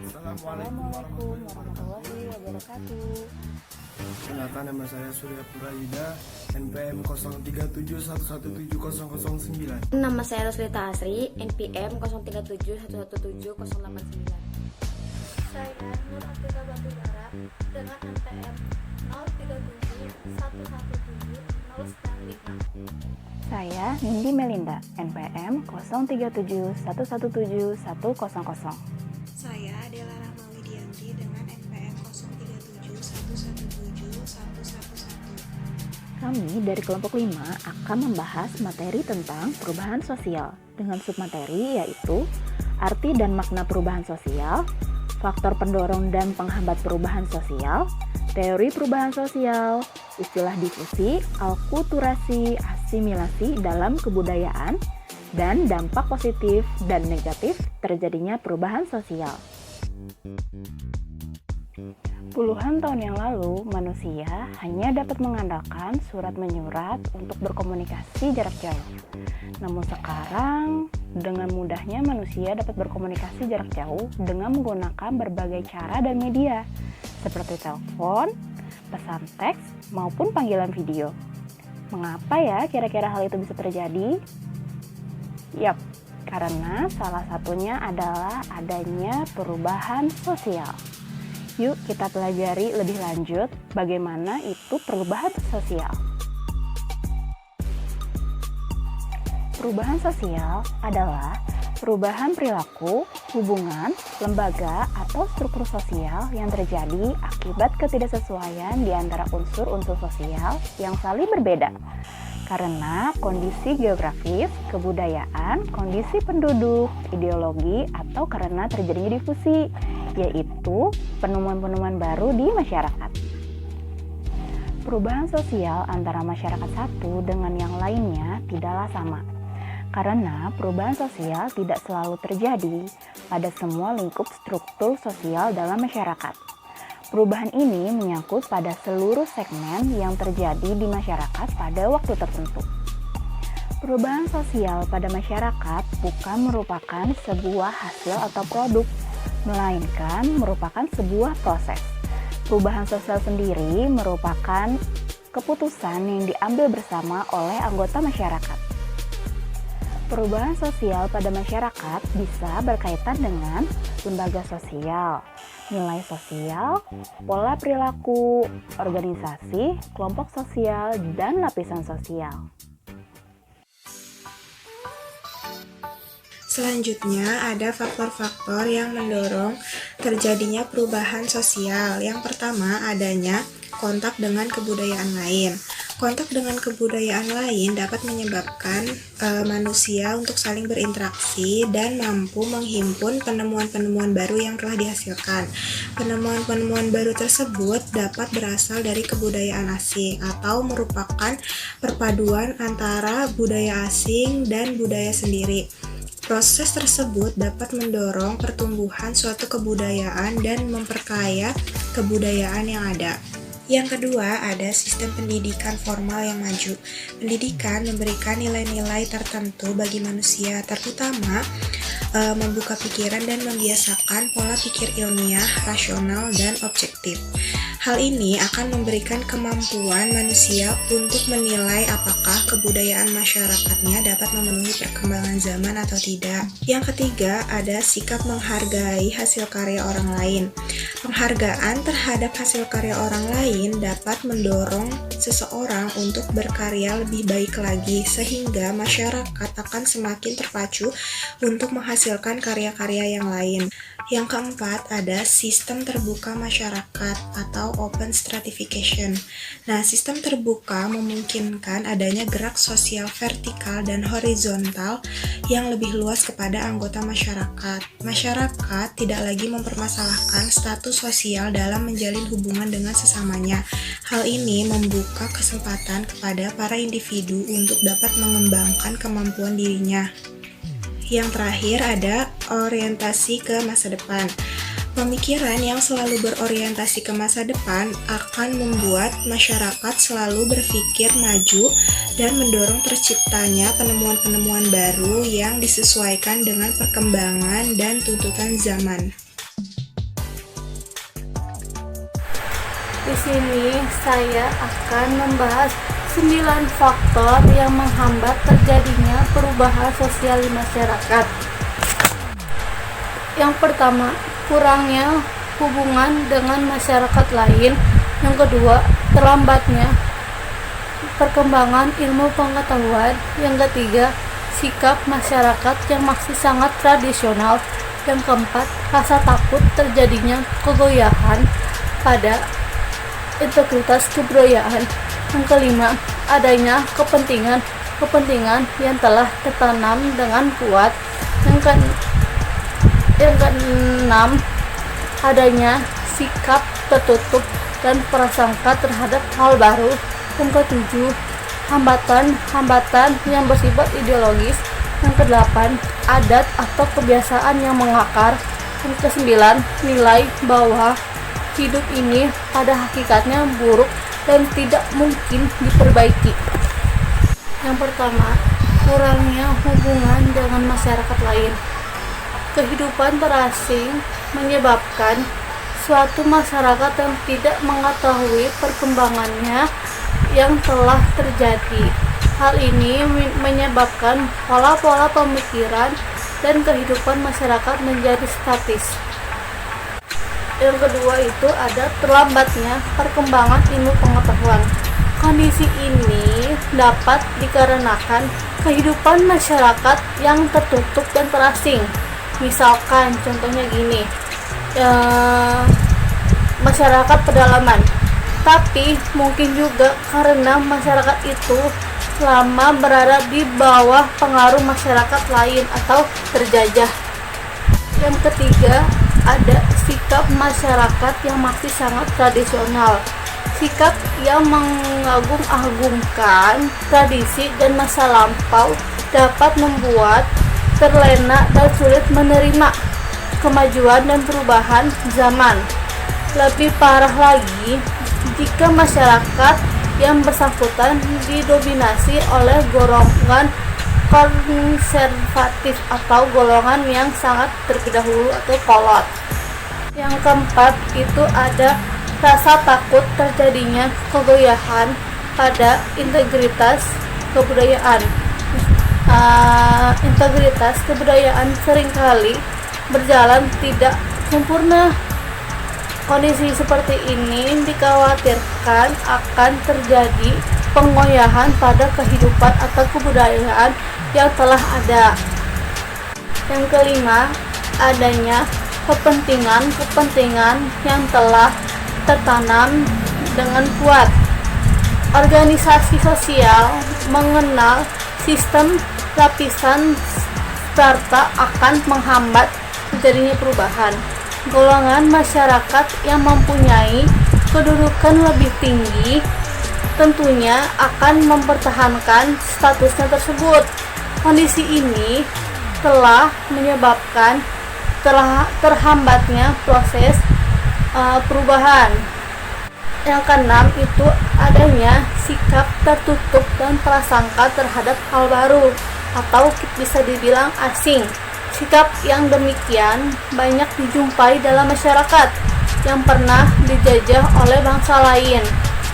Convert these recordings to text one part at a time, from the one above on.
Assalamualaikum warahmatullahi wabarakatuh. Perkenalkan, nama saya Surya Purayuda, NPM 0371171009. Nama saya Roslita Asri, NPM 0371171089. Saya Nur Atika Batubara dengan NPM 0371171095. Saya Nindi Melinda, NPM 0371171000. Saya Adela Rahmawi Dianti dengan NPM 0371171111. Kami dari kelompok 5 akan membahas materi tentang perubahan sosial dengan submateri yaitu arti dan makna perubahan sosial, faktor pendorong dan penghambat perubahan sosial, teori perubahan sosial, istilah difusi, alkulturasi, asimilasi dalam kebudayaan, dan dampak positif dan negatif terjadinya perubahan sosial. Puluhan tahun yang lalu, manusia hanya dapat mengandalkan surat menyurat untuk berkomunikasi jarak jauh. Namun sekarang, dengan mudahnya manusia dapat berkomunikasi jarak jauh dengan menggunakan berbagai cara dan media, seperti telepon, pesan teks, maupun panggilan video. Mengapa ya kira-kira hal itu bisa terjadi? Yap, karena salah satunya adalah adanya perubahan sosial. Yuk kita pelajari lebih lanjut bagaimana itu perubahan sosial. Perubahan sosial adalah perubahan perilaku, hubungan, lembaga, atau struktur sosial yang terjadi akibat ketidaksesuaian di antara unsur-unsur sosial yang saling berbeda karena kondisi geografis, kebudayaan, kondisi penduduk, ideologi, atau karena terjadinya difusi, yaitu penemuan-penemuan baru di masyarakat. Perubahan sosial antara masyarakat satu dengan yang lainnya tidaklah sama, karena perubahan sosial tidak selalu terjadi pada semua lingkup struktur sosial dalam masyarakat. Perubahan ini menyangkut pada seluruh segmen yang terjadi di masyarakat pada waktu tertentu. Perubahan sosial pada masyarakat bukan merupakan sebuah hasil atau produk, melainkan merupakan sebuah proses. Perubahan sosial sendiri merupakan keputusan yang diambil bersama oleh anggota masyarakat. Perubahan sosial pada masyarakat bisa berkaitan dengan lembaga sosial, nilai sosial, pola perilaku, organisasi, kelompok sosial, dan lapisan sosial. Selanjutnya ada faktor-faktor yang mendorong terjadinya perubahan sosial. Yang pertama adanya kontak dengan kebudayaan lain. Kontak dengan kebudayaan lain dapat menyebabkan manusia untuk saling berinteraksi dan mampu menghimpun penemuan-penemuan baru yang telah dihasilkan. Penemuan-penemuan baru tersebut dapat berasal dari kebudayaan asing atau merupakan perpaduan antara budaya asing dan budaya sendiri. Proses tersebut dapat mendorong pertumbuhan suatu kebudayaan dan memperkaya kebudayaan yang ada. Yang kedua, ada sistem pendidikan formal yang maju. Pendidikan memberikan nilai-nilai tertentu bagi manusia, terutama membuka pikiran dan membiasakan pola pikir ilmiah, rasional, dan objektif. Hal ini akan memberikan kemampuan manusia untuk menilai apakah kebudayaan masyarakatnya dapat memenuhi perkembangan zaman atau tidak. Yang ketiga, ada sikap menghargai hasil karya orang lain. Penghargaan terhadap hasil karya orang lain dapat mendorong seseorang untuk berkarya lebih baik lagi, sehingga masyarakat akan semakin terpacu untuk menghasilkan karya-karya yang lain. Yang keempat, ada sistem terbuka masyarakat atau open stratification. Nah, sistem terbuka memungkinkan adanya gerak sosial vertikal dan horizontal yang lebih luas kepada anggota masyarakat. Masyarakat tidak lagi mempermasalahkan status sosial dalam menjalin hubungan dengan sesamanya. Hal ini membuka kesempatan kepada para individu untuk dapat mengembangkan kemampuan dirinya. Yang terakhir ada orientasi ke masa depan. Pemikiran yang selalu berorientasi ke masa depan akan membuat masyarakat selalu berpikir maju dan mendorong terciptanya penemuan-penemuan baru yang disesuaikan dengan perkembangan dan tuntutan zaman. Di sini saya akan membahas 9 faktor yang menghambat terjadinya perubahan sosial di masyarakat. Yang pertama, kurangnya hubungan dengan masyarakat lain. Yang kedua, terlambatnya perkembangan ilmu pengetahuan. Yang ketiga, sikap masyarakat yang masih sangat tradisional. Yang keempat, rasa takut terjadinya kegoyahan pada integritas kebudayaan. Yang kelima, adanya kepentingan yang telah tertanam dengan kuat. Yang keenam, adanya sikap tertutup dan prasangka terhadap hal baru. Yang ketujuh, hambatan yang bersifat ideologis. Yang kedelapan, adat atau kebiasaan yang mengakar. Yang kesembilan, nilai bahwa hidup ini pada hakikatnya buruk dan tidak mungkin diperbaiki. Yang pertama, kurangnya hubungan dengan masyarakat lain. Kehidupan terasing menyebabkan suatu masyarakat yang tidak mengetahui perkembangannya yang telah terjadi. Hal ini menyebabkan pola-pola pemikiran dan kehidupan masyarakat menjadi statis. Yang kedua itu ada terlambatnya perkembangan ilmu pengetahuan. Kondisi ini dapat dikarenakan kehidupan masyarakat yang tertutup dan terasing. Misalkan contohnya gini, masyarakat pedalaman, tapi mungkin juga karena masyarakat itu selama berada di bawah pengaruh masyarakat lain atau terjajah. Yang ketiga, ada sikap masyarakat yang masih sangat tradisional. Sikap yang mengagung-agungkan tradisi dan masa lampau dapat membuat terlena dan sulit menerima kemajuan dan perubahan zaman. Lebih parah lagi, jika masyarakat yang bersangkutan didominasi oleh golongan konservatif atau golongan yang sangat terlebih dahulu atau kolot. Yang keempat itu ada rasa takut terjadinya kegoyahan pada integritas kebudayaan. Integritas kebudayaan seringkali berjalan tidak sempurna. Kondisi seperti ini dikhawatirkan akan terjadi pengoyahan pada kehidupan atau kebudayaan yang telah ada. Yang kelima, adanya kepentingan yang telah tertanam dengan kuat. Organisasi sosial mengenal sistem lapisan serta akan menghambat terjadinya perubahan. Golongan masyarakat yang mempunyai kedudukan lebih tinggi tentunya akan mempertahankan statusnya tersebut. Kondisi ini telah menyebabkan terhambatnya proses perubahan. Yang keenam itu adanya sikap tertutup dan prasangka terhadap hal baru atau bisa dibilang asing. Sikap yang demikian banyak dijumpai dalam masyarakat yang pernah dijajah oleh bangsa lain,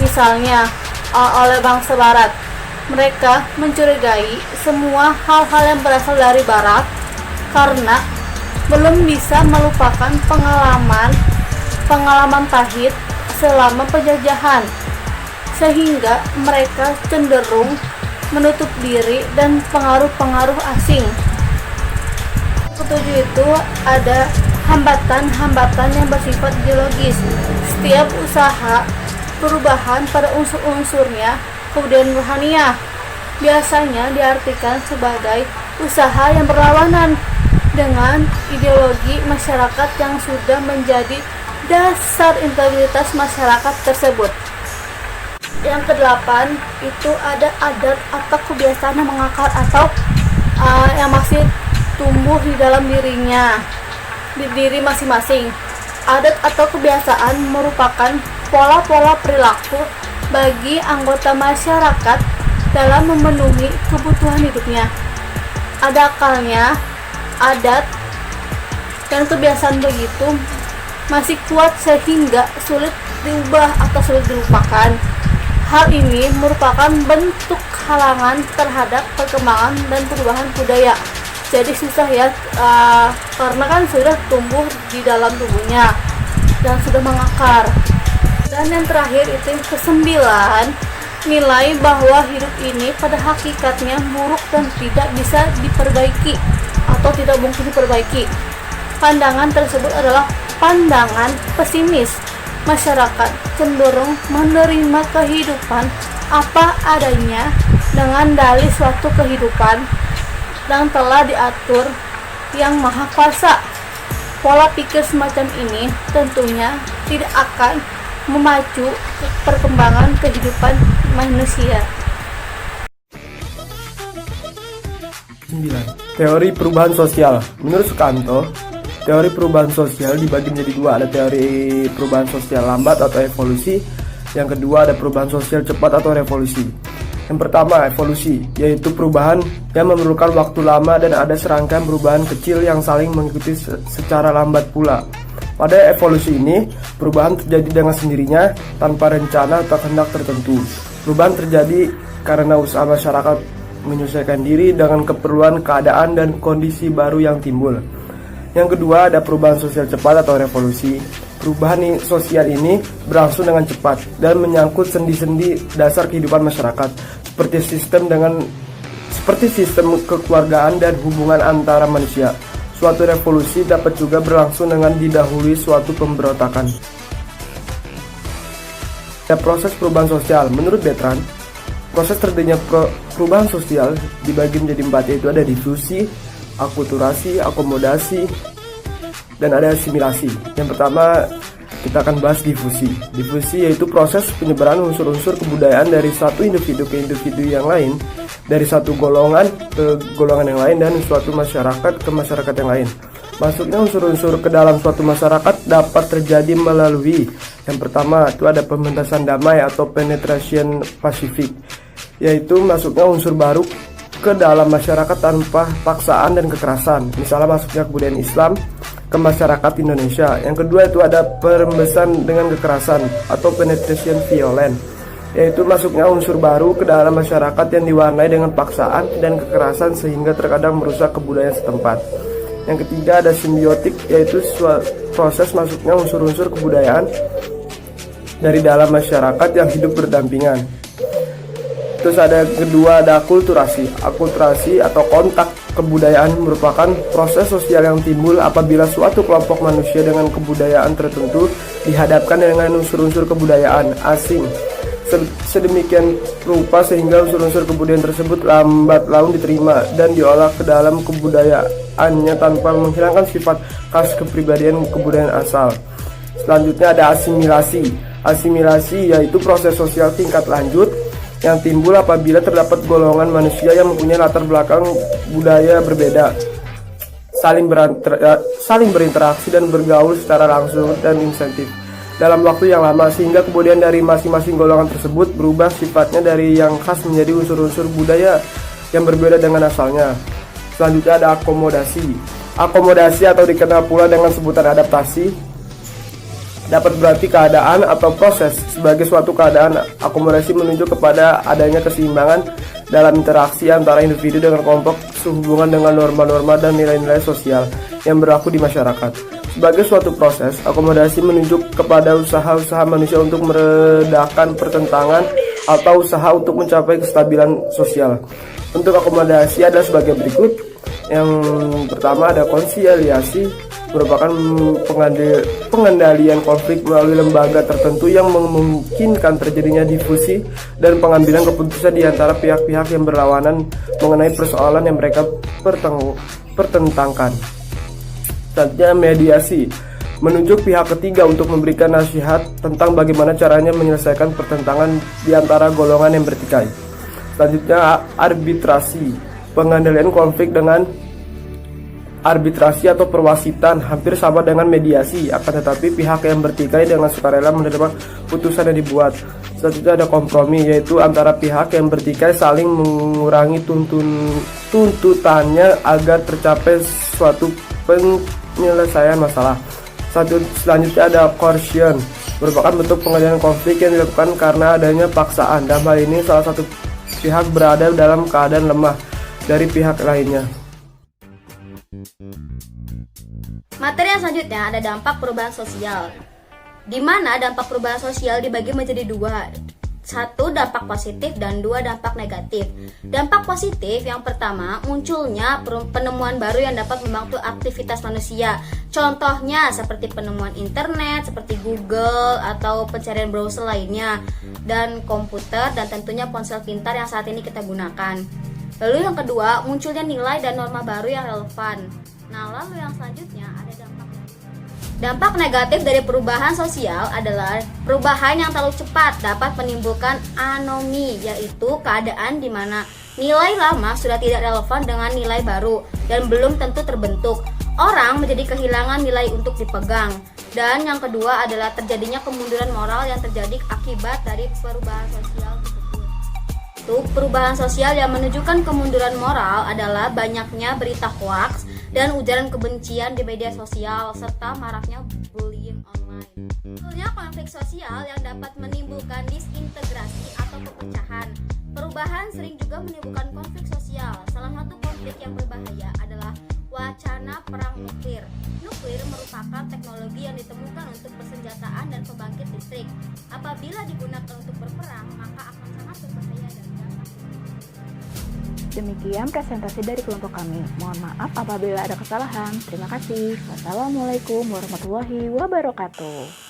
misalnya oleh bangsa barat. Mereka mencurigai semua hal-hal yang berasal dari barat karena belum bisa melupakan pengalaman pahit selama penjajahan, sehingga mereka cenderung menutup diri dan pengaruh-pengaruh asing. Ketujuh itu ada hambatan yang bersifat ideologis. Setiap usaha perubahan pada unsur-unsurnya kebudayaan rohaniah biasanya diartikan sebagai usaha yang berlawanan dengan ideologi masyarakat yang sudah menjadi dasar integritas masyarakat tersebut. Yang kedelapan itu ada adat atau kebiasaan yang mengakar atau yang masih tumbuh di dalam diri masing-masing. Adat atau kebiasaan merupakan pola-pola perilaku bagi anggota masyarakat dalam memenuhi kebutuhan hidupnya. Ada akalnya, adat dan kebiasaan begitu masih kuat sehingga sulit diubah atau sulit dilupakan. Hal ini merupakan bentuk halangan terhadap perkembangan dan perubahan budaya. Jadi susah ya, karena kan sudah tumbuh di dalam tubuhnya dan sudah mengakar. Dan yang terakhir itu yang ke-9, nilai bahwa hidup ini pada hakikatnya buruk dan tidak bisa diperbaiki atau tidak mungkin diperbaiki. Pandangan tersebut adalah pandangan pesimis. Masyarakat cenderung menerima kehidupan apa adanya dengan dalih suatu kehidupan yang telah diatur yang maha kuasa. Pola pikir semacam ini tentunya tidak akan memacu perkembangan kehidupan manusia. 9. Teori perubahan sosial. Menurut Sukanto, teori perubahan sosial dibagi menjadi dua. Ada teori perubahan sosial lambat atau evolusi. Yang kedua ada perubahan sosial cepat atau revolusi. Yang pertama, evolusi, yaitu perubahan yang memerlukan waktu lama dan ada serangkaian perubahan kecil yang saling mengikuti secara lambat pula. Pada evolusi ini, perubahan terjadi dengan sendirinya tanpa rencana atau kehendak tertentu. Perubahan terjadi karena usaha masyarakat menyesuaikan diri dengan keperluan keadaan dan kondisi baru yang timbul. Yang kedua ada perubahan sosial cepat atau revolusi. Perubahan sosial ini berlangsung dengan cepat dan menyangkut sendi-sendi dasar kehidupan masyarakat, seperti sistem kekeluargaan dan hubungan antara manusia. Suatu revolusi dapat juga berlangsung dengan didahului suatu pemberontakan. Proses perubahan sosial. Menurut Bertrand, proses terjadinya perubahan sosial dibagi menjadi 4, yaitu ada difusi, akulturasi, akomodasi, dan ada asimilasi. Yang pertama kita akan bahas difusi. Difusi yaitu proses penyebaran unsur-unsur kebudayaan dari satu individu ke individu yang lain, dari satu golongan ke golongan yang lain, dan suatu masyarakat ke masyarakat yang lain. Masuknya unsur-unsur ke dalam suatu masyarakat dapat terjadi melalui yang pertama itu ada pementasan damai atau penetration pacific, yaitu masuknya unsur baru ke dalam masyarakat tanpa paksaan dan kekerasan. Misalnya masuknya kebudayaan Islam ke masyarakat Indonesia. Yang kedua itu ada perembesan dengan kekerasan atau penetration violent, yaitu masuknya unsur baru ke dalam masyarakat yang diwarnai dengan paksaan dan kekerasan sehingga terkadang merusak kebudayaan setempat. Yang ketiga ada simbiotik, yaitu proses masuknya unsur-unsur kebudayaan dari dalam masyarakat yang hidup berdampingan. Terus ada kedua ada akulturasi. Akulturasi atau kontak kebudayaan merupakan proses sosial yang timbul apabila suatu kelompok manusia dengan kebudayaan tertentu dihadapkan dengan unsur-unsur kebudayaan asing sedemikian rupa sehingga unsur-unsur kebudayaan tersebut lambat laun diterima dan diolah ke dalam kebudayaannya tanpa menghilangkan sifat khas kepribadian kebudayaan asal. Selanjutnya ada asimilasi. Asimilasi yaitu proses sosial tingkat lanjut yang timbul apabila terdapat golongan manusia yang mempunyai latar belakang budaya berbeda, saling berinteraksi dan bergaul secara langsung dan insentif dalam waktu yang lama, sehingga kemudian dari masing-masing golongan tersebut berubah sifatnya dari yang khas menjadi unsur-unsur budaya yang berbeda dengan asalnya. Selanjutnya ada akomodasi. Akomodasi atau dikenal pula dengan sebutan adaptasi dapat berarti keadaan atau proses. Sebagai suatu keadaan, akomodasi menunjuk kepada adanya keseimbangan dalam interaksi antara individu dengan kelompok sehubungan dengan norma-norma dan nilai-nilai sosial yang berlaku di masyarakat. Sebagai suatu proses, akomodasi menunjuk kepada usaha-usaha manusia untuk meredakan pertentangan atau usaha untuk mencapai kestabilan sosial. Untuk akomodasi ada sebagai berikut. Yang pertama ada konsiliasi, merupakan pengendalian konflik melalui lembaga tertentu yang memungkinkan terjadinya difusi dan pengambilan keputusan di antara pihak-pihak yang berlawanan mengenai persoalan yang mereka pertentangkan. Selanjutnya mediasi, menunjuk pihak ketiga untuk memberikan nasihat tentang bagaimana caranya menyelesaikan pertentangan di antara golongan yang bertikai. Selanjutnya arbitrasi, pengendalian konflik dengan arbitrasi atau perwasitan, hampir sama dengan mediasi, akan tetapi pihak yang bertikai dengan sukarela menerima putusan yang dibuat. Selanjutnya ada kompromi, yaitu antara pihak yang bertikai saling mengurangi tuntutannya agar tercapai suatu penyelesaian masalah. Selanjutnya ada coercion, merupakan bentuk pengadilan konflik yang dilakukan karena adanya paksaan. Dalam hal ini salah satu pihak berada dalam keadaan lemah dari pihak lainnya. Materi yang selanjutnya ada dampak perubahan sosial, di mana dampak perubahan sosial dibagi menjadi dua. Satu, dampak positif, dan dua, dampak negatif. Dampak positif yang pertama, munculnya penemuan baru yang dapat membantu aktivitas manusia. Contohnya seperti penemuan internet, seperti Google, atau pencarian browser lainnya, dan komputer, dan tentunya ponsel pintar yang saat ini kita gunakan. Lalu yang kedua, munculnya nilai dan norma baru yang relevan. Nah, lalu yang selanjutnya ada dampak negatif dari perubahan sosial adalah perubahan yang terlalu cepat dapat menimbulkan anomi, yaitu keadaan di mana nilai lama sudah tidak relevan dengan nilai baru dan belum tentu terbentuk. Orang menjadi kehilangan nilai untuk dipegang. Dan yang kedua adalah terjadinya kemunduran moral yang terjadi akibat dari perubahan sosial tersebut. Perubahan sosial yang menunjukkan kemunduran moral adalah banyaknya berita hoaks dan ujaran kebencian di media sosial serta maraknya bullying online. Munculnya konflik sosial yang dapat menimbulkan disintegrasi atau perpecahan. Perubahan sering juga menimbulkan konflik sosial. Salah satu konflik yang berbahaya adalah wacana perang nuklir. Nuklir merupakan teknologi yang ditemukan untuk persenjataan dan pembangkit listrik. Apabila digunakan untuk berperang, maka akan sangat berbahaya dan dapat. Demikian presentasi dari kelompok kami. Mohon maaf apabila ada kesalahan. Terima kasih. Wassalamualaikum warahmatullahi wabarakatuh.